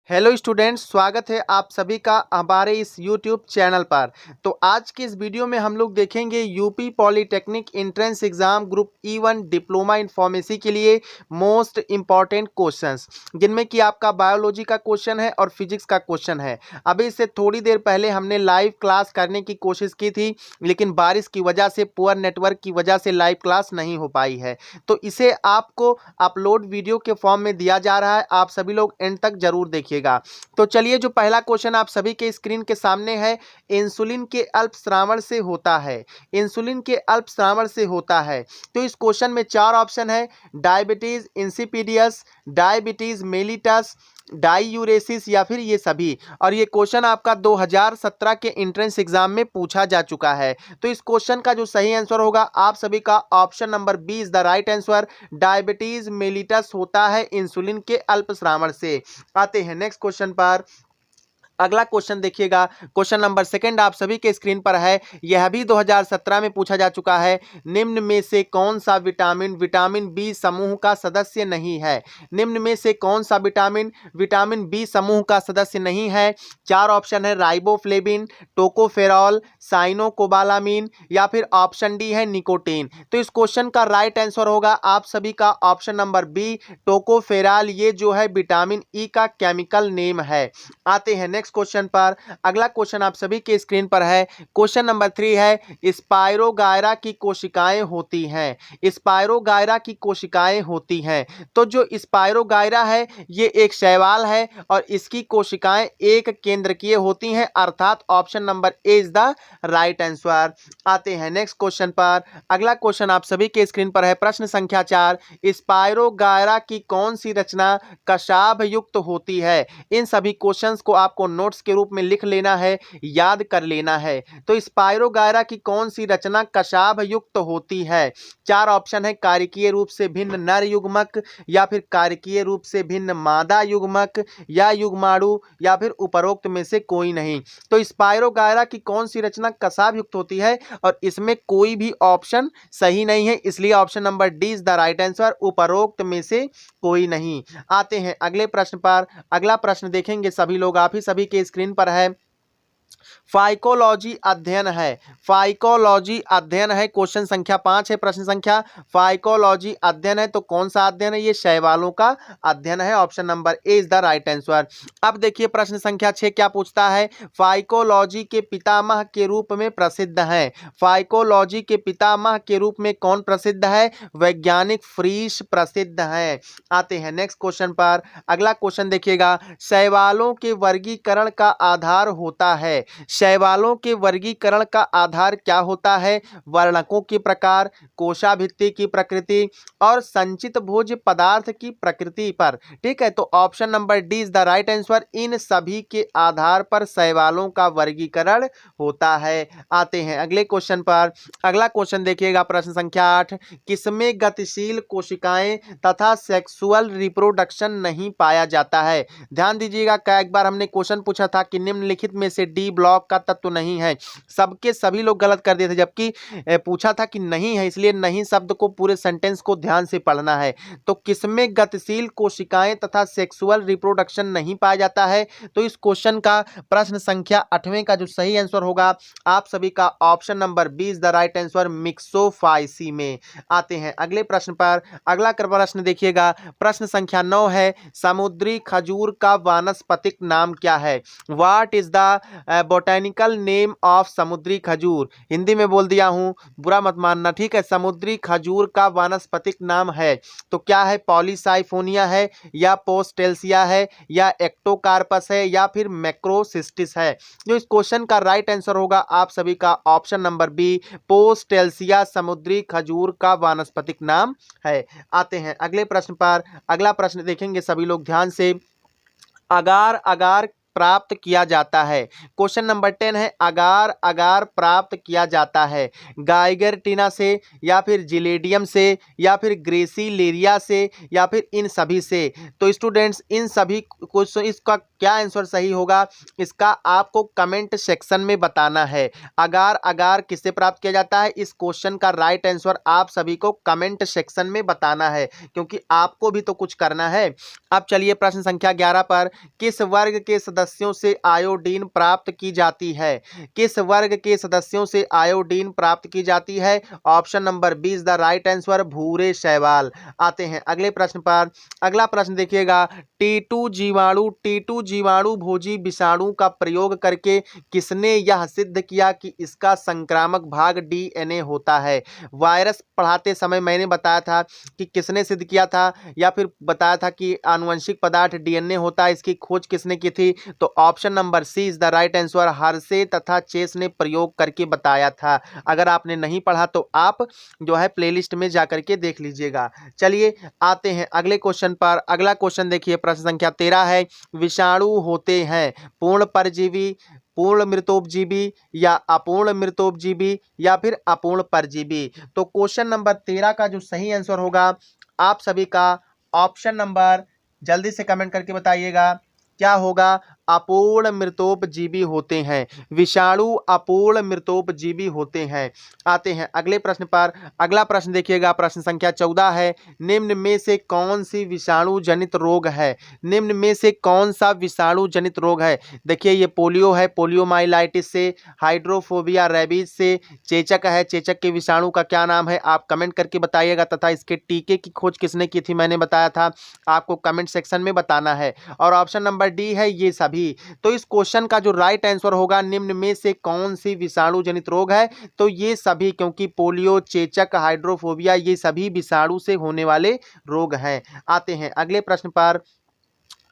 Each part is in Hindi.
हेलो स्टूडेंट्स, स्वागत है आप सभी का हमारे इस यूट्यूब चैनल पर। तो आज की इस वीडियो में हम लोग देखेंगे UP polytechnic entrance exam group E1 diploma in pharmacy के लिए मोस्ट इम्पॉर्टेंट क्वेश्चंस, जिनमें कि आपका बायोलॉजी का क्वेश्चन है और फिजिक्स का क्वेश्चन है। अभी इससे थोड़ी देर पहले हमने लाइव क्लास करने की कोशिश की थी, लेकिन बारिश की वजह से, पुअर नेटवर्क की वजह से लाइव क्लास नहीं हो पाई है। तो इसे आपको अपलोड वीडियो के फॉर्म में दिया जा रहा है, आप सभी लोग एंड तक जरूर देखिएगा। तो चलिए, जो पहला क्वेश्चन आप सभी के स्क्रीन के सामने है, इंसुलिन के अल्पस्रावन से होता है। इंसुलिन के अल्पस्रावन से होता है। तो इस क्वेश्चन में चार ऑप्शन है: डायबिटीज इंसिपिडियस, डायबिटीज मेलिटस, डाईयूरेसिस या फिर ये सभी। और ये क्वेश्चन आपका 2017 के एंट्रेंस एग्जाम में पूछा जा चुका है। तो इस क्वेश्चन का जो सही आंसर होगा आप सभी का option number B is the right answer. Diabetes mellitus होता है इंसुलिन के अल्पस्रावन से। आते हैं नेक्स्ट क्वेश्चन पर। अगला क्वेश्चन देखिएगा, क्वेश्चन नंबर सेकंड आप सभी के स्क्रीन पर है। यह भी 2017 में पूछा जा चुका है। निम्न में से कौन सा विटामिन विटामिन बी समूह का सदस्य नहीं है? निम्न में से कौन सा विटामिन विटामिन बी समूह का सदस्य नहीं है? चार ऑप्शन है: राइबोफ्लेविन, टोकोफेरॉल, साइनोकोबालामिन या फिर ऑप्शन डी है निकोटीन। तो इस क्वेश्चन का राइट आंसर होगा आप सभी का ऑप्शन नंबर बी, टोकोफेरॉल। ये जो है विटामिन ई का केमिकल नेम है। आते हैं नेक्स्ट क्वेश्चन पर। अगला क्वेश्चन आप सभी के स्क्रीन पर है। क्वेश्चन नंबर 3 है, स्पाइरोगायरा की कोशिकाएं होती हैं। स्पाइरोगायरा की कोशिकाएं होती हैं। तो जो स्पाइरोगायरा है ये एक शैवाल है और इसकी कोशिकाएं एक केंद्रकीय होती हैं, अर्थात option number A is the right answer. आते हैं नेक्स्ट क्वेश्चन पर। अगला क्वेश्चन आप सभी के स्क्रीन पर है, प्रश्न संख्या 4। स्पाइरोगायरा की कौन सी रचना कशाभ युक्त होती है? इन सभी क्वेश्चंस को आपको नोट्स के रूप में लिख लेना है, याद कर लेना है। तो स्पाइरोगायरा की कौन सी रचना कशाभ युक्त होती है? चार ऑप्शन है: कारिकीय रूप से भिन्न नर युग्मक, या फिर कारिकीय रूप से भिन्न मादा युग्मक, या युग्माणु, या फिर उपरोक्त में से कोई नहीं। तो स्पाइरोगायरा की कौन सी रचना कशाभ युक्त होती है? और इसमें कोई भी ऑप्शन सही नहीं है, इसलिए option number D is the right answer, उपरोक्त में से कोई नहीं। आते हैं अगले प्रश्न पर। अगला प्रश्न देखेंगे सभी लोग, आप ही सभी के स्क्रीन पर है। फाइकोलॉजी अध्ययन है। फाइकोलॉजी अध्ययन है। क्वेश्चन संख्या 5 है। प्रश्न संख्या फाइकोलॉजी अध्ययन है। तो कौन सा अध्ययन है? ये शैवालों का अध्ययन है। Option number A is the right answer. अब देखिए प्रश्न संख्या 6 क्या पूछता है। फाइकोलॉजी के पितामह के रूप में प्रसिद्ध है। फाइकोलॉजी के पितामह के रूप में कौन प्रसिद्ध है? वैज्ञानिक फ्रीश प्रसिद्ध है। आते हैं नेक्स्ट क्वेश्चन पर। अगला क्वेश्चन देखिएगा, शैवालों के वर्गीकरण का आधार होता है। शैवालों के वर्गीकरण का आधार क्या होता है? वर्णकों की प्रकार, कोशाभित्ति की प्रकृति और संचित भोज्य पदार्थ की प्रकृति पर। ठीक है, तो option number D is the right answer. इन सभी के आधार पर शैवालों का वर्गीकरण होता है। आते हैं अगले क्वेश्चन पर। अगला क्वेश्चन देखिएगा, प्रश्न संख्या 8। किसमें गतिशील कोशिकाएं तथा सेक्सुअल रिप्रोडक्शन नहीं पाया जाता है? ध्यान दीजिएगा, कई बार हमने क्वेश्चन पूछा था कि निम्नलिखित में से डी ब्लॉक का तत्व नहीं है। सबके सभी लोग गलत कर दिए थे, जबकि पूछा था कि नहीं है, इसलिए नहीं शब्द को, पूरे सेंटेंस को ध्यान से पढ़ना है। तो किसमें गतिशील कोशिकाएं तथा सेक्सुअल रिप्रोडक्शन नहीं पाया जाता है? तो इस क्वेश्चन का प्रश्न संख्या 8वें का जो सही आंसर होगा आप सभी का option number B is the right answer, Myxophyceae में। आते हैं अगले प्रश्न पर। अगला प्रश्न देखिएगा, प्रश्न संख्या 9 है। समुद्री खजूर का वानस्पतिक नाम क्या है? What is the botanical name of समुद्री खजूर? हिंदी में बोल दिया हूं, बुरा मत मानना, ठीक है। समुद्री खजूर का वानस्पतिक नाम है तो क्या है? पॉलीसाइफोनिया है, या पोस्टेल्सिया है, या एक्टोकार्पस है, या फिर मैक्रोसिस्टिस है। जो इस क्वेश्चन का राइट आंसर होगा आप सभी का ऑप्शन नंबर बी, पोस्टेल्सिया समुद्री खजूर का वानस्पतिक नाम है। आते हैं अगले प्रश्न पर। अगला प्रश्न देखेंगे सभी लोग ध्यान से। अगार अगार प्राप्त किया जाता है। क्वेश्चन नंबर 10 है, अगार अगार प्राप्त किया जाता है गाइगर टीना से, या फिर जिलेडियम से, या फिर ग्रेसिलेरिया से, या फिर इन सभी से। तो स्टूडेंट्स, इन सभी क्वेश्चन, इसका क्या आंसर सही होगा इसका आपको कमेंट सेक्शन में बताना है। अगार अगार किससे प्राप्त किया जाता है? इस क्वेश्चन का राइट आंसर आप सभी को कमेंट सेक्शन में बताना है, क्योंकि आपको भी तो कुछ करना है। अब चलिए प्रश्न संख्या 11 पर, किस वर्ग के सदस्यों से आयोडीन प्राप्त की जाती है? किस वर्ग के सदस्यों से आयोडीन प्राप्त की जाती है? Option number B is the right answer, भूरे शैवाल। आते हैं अगले प्रश्न पर। अगला प्रश्न देखिएगा, टी2 जीवाणु भोजी विषाणु का प्रयोग करके किसने यह सिद्ध किया कि इसका संक्रामक भाग डीएनए होता है? वायरस पढ़ाते समय मैंने बताया था कि किसने सिद्ध किया था, या फिर बताया था कि आनुवंशिक पदार्थ डीएनए होता है, इसकी खोज किसने की थी? तो option number C is the right answer, Hershey तथा चेस ने प्रयोग करके बताया था। अगर आपने नहीं पढ़ा तो आप जो है प्लेलिस्ट में जाकर के देख लीजिएगा। चलिए आते हैं अगले क्वेश्चन पर। अगला क्वेश्चन देखिए, प्रश्न संख्या 13 है, विषाणु होते हैं पूर्ण परजीवी, पूर्ण मृतोपजीवी या अपूर्ण मृतोपजीवी या फिर अपूर्ण परजीवी? तो क्वेश्चन नंबर 13 का जो सही आंसर होगा आप सभी का ऑप्शन नंबर, जल्दी से कमेंट करके बताइएगा क्या होगा? अपूर्ण मृतोपजीवी होते हैं। विषाणु अपूर्ण मृतोपजीवी होते हैं। आते हैं अगले प्रश्न पर। अगला प्रश्न देखिएगा, प्रश्न संख्या 14 है, निम्न में से कौन सी विषाणु जनित रोग है? निम्न में से कौन सा विषाणु जनित रोग है? देखिए ये पोलियो है, पोलियोमाइलाइटिस से, हाइड्रोफोबिया रेबीज से, चेचक है, चेचक के विषाणु का क्या नाम है? आप कमेंट करके बताइएगा। तथा इसके टीके की खोज किसने की थी मैंने बताया था, आपको कमेंट सेक्शन में बताना है। और ऑप्शन नंबर डी है ये सभी। तो इस क्वेश्चन का जो राइट आंसर होगा, निम्न में से कौन सी विषाणु जनित रोग है? तो ये सभी, क्योंकि पोलियो, चेचक, हाइड्रोफोबिया ये सभी विषाणु से होने वाले रोग हैं। आते हैं अगले प्रश्न पर।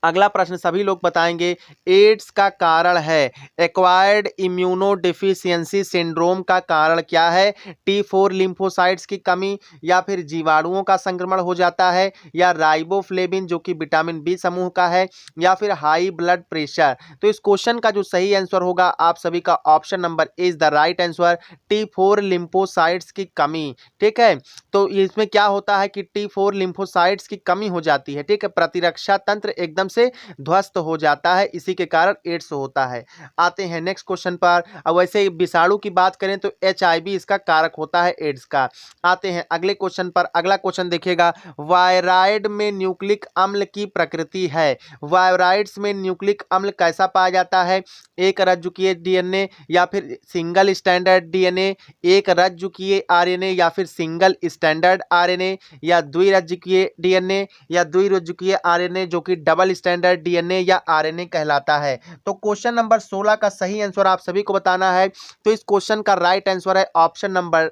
अगला प्रश्न सभी लोग बताएंगे, एड्स का कारण है, एक्वायर्ड इम्यूनोडेफिशिएंसी सिंड्रोम का कारण क्या है? T4 लिम्फोसाइट्स की कमी, या फिर जीवाणुओं का संक्रमण हो जाता है, या राइबोफ्लेविन जो कि विटामिन बी समूह का है, या फिर हाई ब्लड प्रेशर? तो इस क्वेश्चन का जो सही आंसर होगा आप सभी का option number A is the right answer, T4 lymphocytes की कमी। ठीक है, तो इसमें क्या होता है कि T4 लिम्फोसाइट्स की कमी हो जाती है। ठीक है, प्रतिरक्षा तंत्र एकदम से ध्वस्त हो जाता है, इसी के कारण एड्स होता है। आते हैं नेक्स्ट क्वेश्चन पर। अब वैसे विषाणु की बात करें तो HIV इसका कारक होता है, एड्स का। आते हैं अगले क्वेश्चन पर। अगला क्वेश्चन देखिएगा, वायराइड में न्यूक्लिक अम्ल की प्रकृति है। वायराइड्स में न्यूक्लिक अम्ल कैसा पाया जाता है? एक रज्जुकीय डीएनए या फिर सिंगल स्टैंडर्ड डीएनए, एक रज्जुकीय आरएनए या फिर सिंगल स्टैंडर्ड आरएनए, या द्विरज्जुकीय डीएनए या द्विरज्जुकीय आरएनए जो कि डबल स्टैंडर्ड डीएनए या आरएनए कहलाता है। तो क्वेश्चन नंबर 16 का सही आंसर आप सभी को बताना है। तो इस क्वेश्चन का राइट आंसर है ऑप्शन नंबर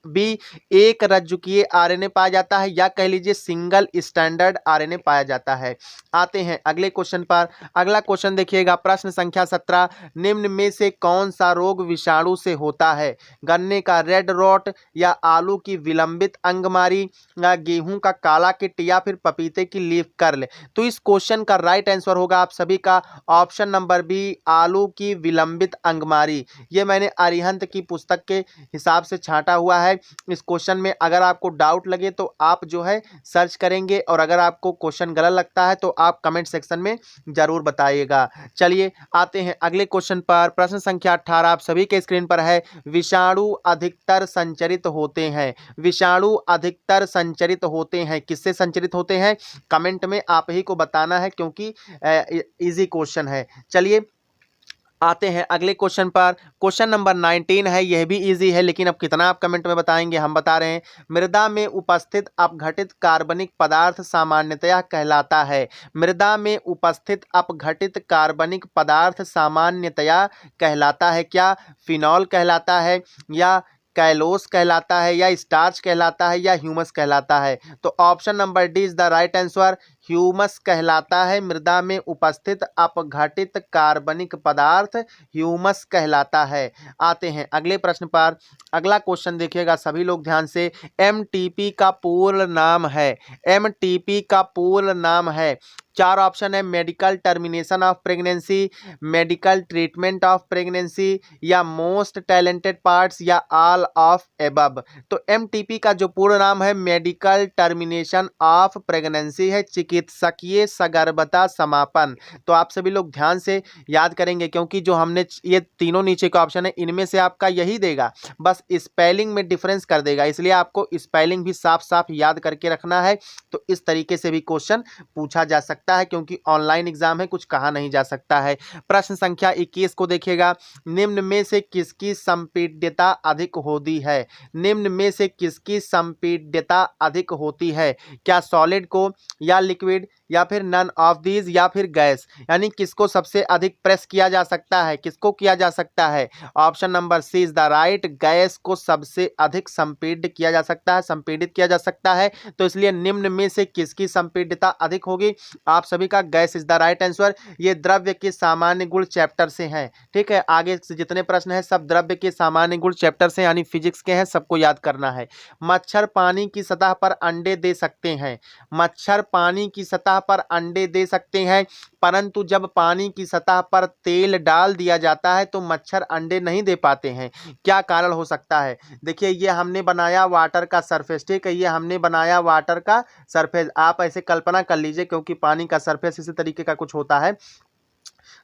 बी, एक रज्जुकीय आरएनए पाया जाता है, या कह लीजिए सिंगल स्टैंडर्ड आरएनए पाया जाता है। आते हैं अगले क्वेश्चन पर। अगला क्वेश्चन देखिएगा, प्रश्न संख्या 17, निम्न में से कौन सा रोग विषाणु से होता है? गन्ने का रेड रॉट, या आलू की विलंबित अंगमारी, या गेहूं का काला किट, या फिर पपीते की लीफ कर्ल? तो इस क्वेश्चन का राइट आंसर होगा आप सभी का ऑप्शन नंबर बी, आलू की विलंबित अंगमारी। ये मैंने अरिहंत की पुस्तक के हिसाब से छांटा हुआ है। इस क्वेश्चन में अगर आपको डाउट लगे तो आप जो है सर्च करेंगे, और अगर आपको क्वेश्चन गलत लगता है तो आप कमेंट सेक्शन में जरूर बताइएगा। चलिए आते हैं अगले क्वेश्चन पर। प्रश्न संख्या 18 आप सभी के स्क्रीन पर है, विषाणु अधिकतर संचरित होते हैं। विषाणु अधिकतर संचरित होते हैं, किससे संचरित होते हैं? कमेंट में आप ही को बताना है, क्योंकि इजी क्वेश्चन है। चलिए आते हैं अगले क्वेश्चन पर। क्वेश्चन नंबर 19 है, यह भी इजी है, लेकिन अब कितना आप कमेंट में बताएंगे हम बता रहे हैं। मृदा में उपस्थित अपघटित कार्बनिक पदार्थ सामान्यतया कहलाता है। मृदा में उपस्थित अपघटित कार्बनिक पदार्थ सामान्यतया कहलाता है क्या? फिनॉल कहलाता है, या कैलोस कहलाता है, या स्टार्च कहलाता है, या ह्यूमस कहलाता है? तो option number D is the right answer, humus कहलाता है। मृदा में उपस्थित अपघटित कार्बनिक पदार्थ ह्यूमस कहलाता है। आते हैं अगले प्रश्न पर। अगला क्वेश्चन देखिएगा सभी लोग ध्यान से, एमटीपी का पूर्ण नाम है। एमटीपी का पूर्ण नाम है, चार ऑप्शन है, medical termination of pregnancy, medical treatment of pregnancy, या मोस्ट टैलेंटेड पार्ट्स, या ऑल ऑफ एबव। तो एमटीपी का जो पूर्ण नाम है मेडिकल टर्मिनेशन ऑफ प्रेगनेंसी है, चिकित्सा चिकित्सकीय सगर्भता समापन। तो आप सभी लोग ध्यान से याद करेंगे, क्योंकि जो हमने ये तीनों नीचे का ऑप्शन है इनमें से आपका यही देगा, बस स्पेलिंग में डिफरेंस कर देगा, इसलिए आपको स्पेलिंग भी साफ साफ याद करके रखना है। तो इस तरीके से भी क्वेश्चन पूछा जा सकता है, क्योंकि ऑनलाइन एग्जाम है, कुछ कहा नहीं जा सकता है। प्रश्न संख्या 21 को देखिएगा, निम्न में से किसकी संपीड्यता अधिक होती है? निम्न में से किसकी संपीड्यता अधिक होती है? क्या सॉलिड को, या लिक्विड, या फिर नन ऑफ दीज, या फिर गैस? यानी किसको सबसे अधिक प्रेस किया जा सकता है, किसको किया जा सकता है? Option number C is the right, gas को सबसे अधिक संपीडित किया जा सकता है, संपीडित किया जा सकता है। तो इसलिए निम्न में से किसकी संपीड्यता अधिक होगी? आप सभी का gas is the right answer. ये द्रव्य के सामान्य गुण चैप्टर से हैं, ठीक है। आगे से जितने प्रश्न हैं सब द्रव्य के सामान्य गुण चैप्टर से यानी फिजिक्स के हैं, सबको याद करना है। मच्छर पानी की सतह पर अंडे दे सकते हैं। मच्छर पानी की सतह पर अंडे दे सकते हैं, परंतु जब पानी की सतह पर तेल डाल दिया जाता है तो मच्छर अंडे नहीं दे पाते हैं। क्या कारण हो सकता है? देखिए, ये हमने बनाया वाटर का सरफेस, ठीक है, ये हमने बनाया वाटर का सरफेस। आप ऐसे कल्पना कर लीजिए, क्योंकि पानी का सरफेस इसी तरीके का कुछ होता है,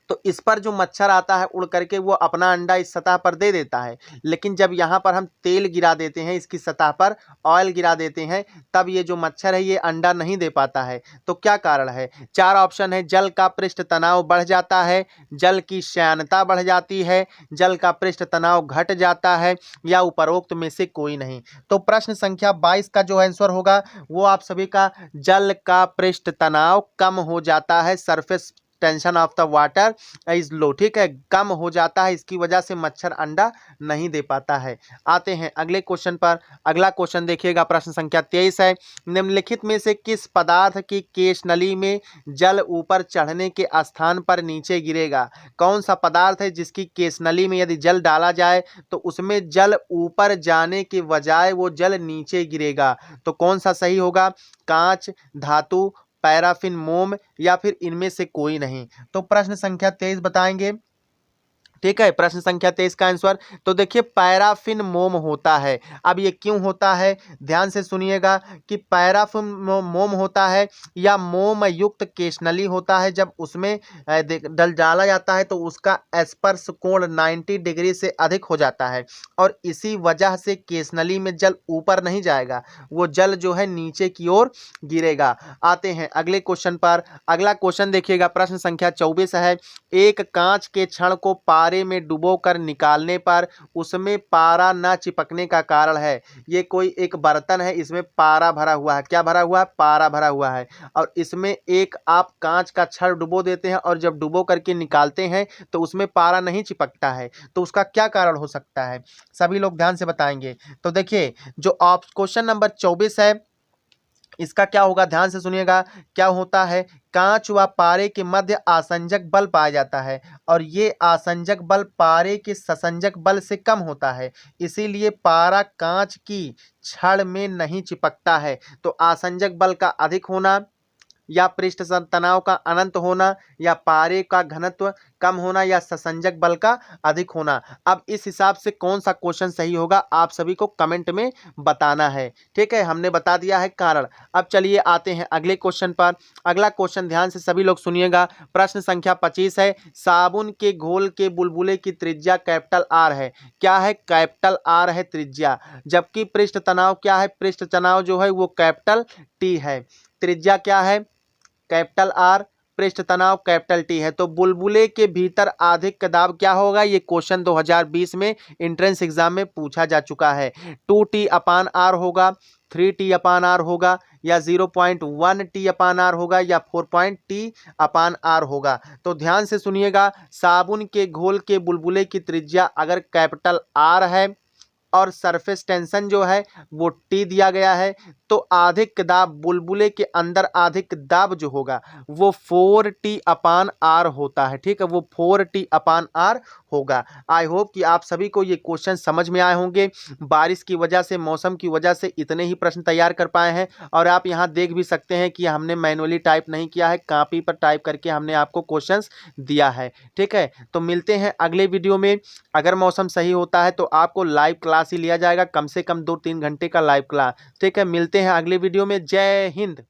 तो इस पर जो मच्छर आता है उड़ करके वो अपना अंडा इस सतह पर दे देता है। लेकिन जब यहाँ पर हम तेल गिरा देते हैं, इसकी सतह पर ऑयल गिरा देते हैं, तब ये जो मच्छर है ये अंडा नहीं दे पाता है। तो क्या कारण है? 4 ऑप्शन है। जल का पृष्ठ तनाव बढ़ जाता है, जल की श्यानता बढ़ जाती है, जल का पृष्ठ तनाव घट जाता है, या उपरोक्त में से कोई नहीं। तो प्रश्न संख्या 22 का जो आंसर होगा वो आप सभी का जल का पृष्ठ तनाव कम हो जाता है, surface tension of the water is low, ठीक है, कम हो जाता है, इसकी वजह से मच्छर अंडा नहीं दे पाता है। आते हैं अगले क्वेश्चन पर। अगला क्वेश्चन देखिएगा, प्रश्न संख्या 23 है, निम्नलिखित में से किस पदार्थ की केशनली में जल ऊपर चढ़ने के स्थान पर नीचे गिरेगा? कौन सा पदार्थ है जिसकी केशनली में यदि जल डाला जाए तो उसमें जल ऊपर जाने के बजाय वो जल नीचे गिरेगा? तो कौन सा सही होगा? कांच, धातु, पैराफिन, मोम, या फिर इनमें से कोई नहीं? तो प्रश्न संख्या 23 बताएंगे, ठीक है। प्रश्न संख्या 23 का आंसर तो देखिए पैराफिन मोम होता है। अब ये क्यों होता है, ध्यान से सुनिएगा कि पैराफिन मोम होता है या मोम युक्त केशनली होता है, जब उसमें डल डाला जाता है तो उसका स्पर्श कोण 90 डिग्री से अधिक हो जाता है, और इसी वजह से केशनली में जल ऊपर नहीं जाएगा, वो जल जो है नीचे की ओर गिरेगा। आते हैं अगले क्वेश्चन पर। अगला क्वेश्चन देखिएगा, प्रश्न संख्या 24 है, एक कांच के छड़ को पारे में डुबोकर निकालने पर उसमें पारा न चिपकने का कारण है। ये कोई एक बर्तन है, इसमें पारा भरा हुआ है। क्या भरा हुआ है? पारा भरा हुआ है, और इसमें एक आप कांच का छड़ डुबो देते हैं और जब डुबो करके निकालते हैं तो उसमें पारा नहीं चिपकता है। तो उसका क्या कारण हो सकता है? सभी लोग ध्यान से बताएंगे। तो देखिए, जो क्वेश्चन नंबर 24 है इसका क्या होगा, ध्यान से सुनिएगा। क्या होता है? कांच व पारे के मध्य आसंजक बल पाया जाता है, और ये आसंजक बल पारे के ससंजक बल से कम होता है, इसीलिए पारा कांच की छड़ में नहीं चिपकता है। तो आसंजक बल का अधिक होना, या पृष्ठ तनाव का अनंत होना, या पारे का घनत्व कम होना, या ससंजक बल का अधिक होना। अब इस हिसाब से कौन सा क्वेश्चन सही होगा आप सभी को कमेंट में बताना है, ठीक है। हमने बता दिया है कारण। अब चलिए आते हैं अगले क्वेश्चन पर। अगला क्वेश्चन ध्यान से सभी लोग सुनिएगा। प्रश्न संख्या 25 है, साबुन के घोल के बुलबुले की त्रिज्या कैपिटल आर है। क्या है? कैपिटल आर है त्रिज्या, जबकि पृष्ठ तनाव क्या है? पृष्ठ तनाव जो है वो कैपिटल टी है। त्रिज्या क्या है? कैपिटल आर, पृष्ठ तनाव कैपिटल टी है। तो बुलबुले के भीतर अधिक दाब क्या होगा? ये क्वेश्चन 2020 में एंट्रेंस एग्जाम में पूछा जा चुका है। 2T/R होगा, 3T/R होगा, या 0.1T/R होगा, या 4.T/R होगा? तो ध्यान से सुनिएगा, साबुन के घोल के बुलबुले की त्रिज्या अगर कैपिटल आर है और सरफेस टेंशन जो है वो टी दिया गया है, तो अधिक दाब बुलबुले के अंदर अधिक दाब जो होगा वो 4T/R होता है, ठीक है, वो 4T/R होगा। आई होप कि आप सभी को ये क्वेश्चन समझ में आए होंगे। बारिश की वजह से, मौसम की वजह से इतने ही प्रश्न तैयार कर पाए हैं, और आप यहाँ देख भी सकते हैं कि हमने मैनुअली टाइप नहीं किया है, कॉपी पर टाइप करके हमने आपको क्वेश्चंस दिया है, ठीक है। तो मिलते हैं अगले वीडियो में। अगर मौसम सही होता है तो आपको लाइव क्लास ही लिया जाएगा, कम से कम 2-3 घंटे का लाइव क्लास, ठीक है। मिलते हैं अगले वीडियो में। जय हिंद।